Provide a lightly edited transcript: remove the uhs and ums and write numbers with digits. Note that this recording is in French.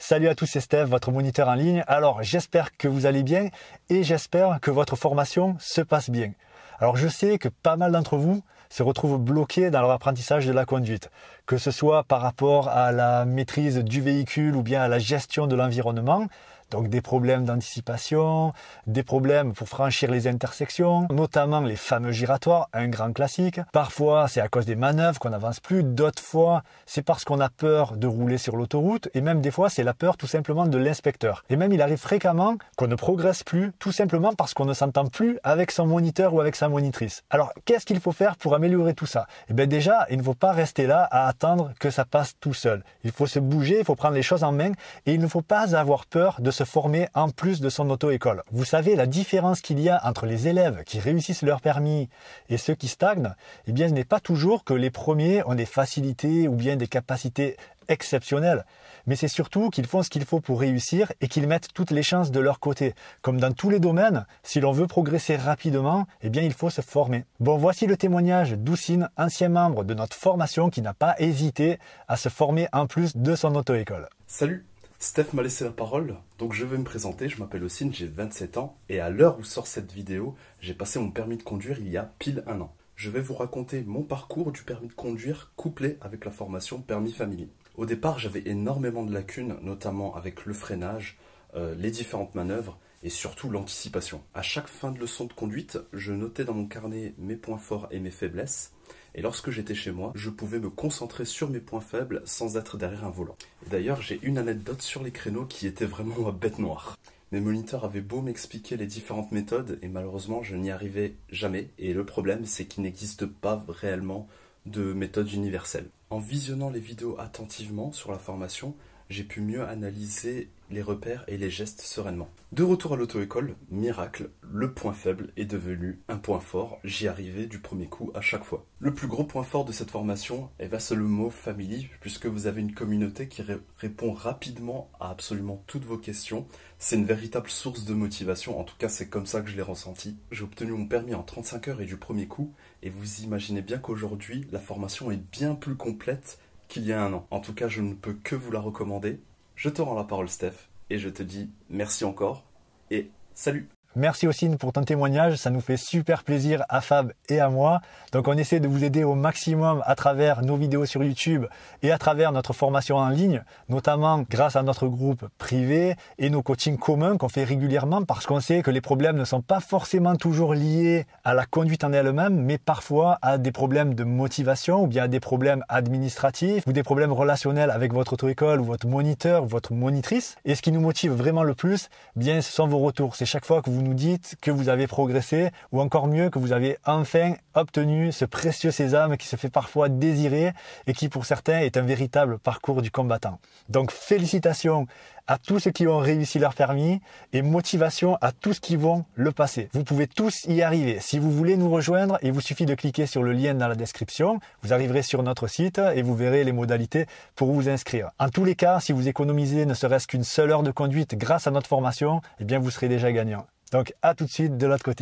Salut à tous, c'est Steph, votre moniteur en ligne. Alors, j'espère que vous allez bien et j'espère que votre formation se passe bien. Alors, je sais que pas mal d'entre vous se retrouvent bloqués dans leur apprentissage de la conduite, que ce soit par rapport à la maîtrise du véhicule ou bien à la gestion de l'environnement. Donc des problèmes d'anticipation, des problèmes pour franchir les intersections, notamment les fameux giratoires, un grand classique. Parfois, c'est à cause des manœuvres qu'on n'avance plus. D'autres fois, c'est parce qu'on a peur de rouler sur l'autoroute. Et même des fois, c'est la peur tout simplement de l'inspecteur. Et même, il arrive fréquemment qu'on ne progresse plus, tout simplement parce qu'on ne s'entend plus avec son moniteur ou avec sa monitrice. Alors, qu'est-ce qu'il faut faire pour améliorer tout ça? Eh bien déjà, il ne faut pas rester là à attendre que ça passe tout seul. Il faut se bouger, il faut prendre les choses en main et il ne faut pas avoir peur de se former en plus de son auto-école. Vous savez, la différence qu'il y a entre les élèves qui réussissent leur permis et ceux qui stagnent, eh bien, ce n'est pas toujours que les premiers ont des facilités ou bien des capacités exceptionnelles, mais c'est surtout qu'ils font ce qu'il faut pour réussir et qu'ils mettent toutes les chances de leur côté. Comme dans tous les domaines, si l'on veut progresser rapidement, eh bien, il faut se former. Bon, voici le témoignage d'Oussine, ancien membre de notre formation qui n'a pas hésité à se former en plus de son auto-école. Salut, Steph m'a laissé la parole, donc je vais me présenter. Je m'appelle Oussine, j'ai 27 ans et à l'heure où sort cette vidéo, j'ai passé mon permis de conduire il y a pile un an. Je vais vous raconter mon parcours du permis de conduire couplé avec la formation permis family. Au départ, j'avais énormément de lacunes, notamment avec le freinage, les différentes manœuvres et surtout l'anticipation. À chaque fin de leçon de conduite, je notais dans mon carnet mes points forts et mes faiblesses. Et lorsque j'étais chez moi, je pouvais me concentrer sur mes points faibles sans être derrière un volant. D'ailleurs, j'ai une anecdote sur les créneaux qui était vraiment ma bête noire. Mes moniteurs avaient beau m'expliquer les différentes méthodes et malheureusement, je n'y arrivais jamais. Et le problème, c'est qu'il n'existe pas réellement de méthode universelle. En visionnant les vidéos attentivement sur la formation, j'ai pu mieux analyser les repères et les gestes sereinement. De retour à l'auto-école, miracle, le point faible est devenu un point fort. J'y arrivais du premier coup à chaque fois. Le plus gros point fort de cette formation, c'est le mot family, puisque vous avez une communauté qui répond rapidement à absolument toutes vos questions. C'est une véritable source de motivation, en tout cas c'est comme ça que je l'ai ressenti. J'ai obtenu mon permis en 35 heures et du premier coup, et vous imaginez bien qu'aujourd'hui, la formation est bien plus complète qu'il y a un an. En tout cas, je ne peux que vous la recommander. Je te rends la parole, Steph, et je te dis merci encore, et salut! Merci Oussine pour ton témoignage, ça nous fait super plaisir à Fab et à moi. Donc on essaie de vous aider au maximum à travers nos vidéos sur YouTube et à travers notre formation en ligne, notamment grâce à notre groupe privé et nos coachings communs qu'on fait régulièrement parce qu'on sait que les problèmes ne sont pas forcément toujours liés à la conduite en elle-même, mais parfois à des problèmes de motivation ou bien à des problèmes administratifs ou des problèmes relationnels avec votre auto-école ou votre moniteur ou votre monitrice. Et ce qui nous motive vraiment le plus, bien, ce sont vos retours. C'est chaque fois que vous nous dites que vous avez progressé ou encore mieux que vous avez enfin obtenu ce précieux sésame qui se fait parfois désirer et qui pour certains est un véritable parcours du combattant. Donc félicitations à tous ceux qui ont réussi leur permis et motivation à tous qui vont le passer. Vous pouvez tous y arriver. Si vous voulez nous rejoindre, il vous suffit de cliquer sur le lien dans la description. Vous arriverez sur notre site et vous verrez les modalités pour vous inscrire. En tous les cas, si vous économisez ne serait-ce qu'une seule heure de conduite grâce à notre formation, eh bien vous serez déjà gagnant. Donc à tout de suite de l'autre côté.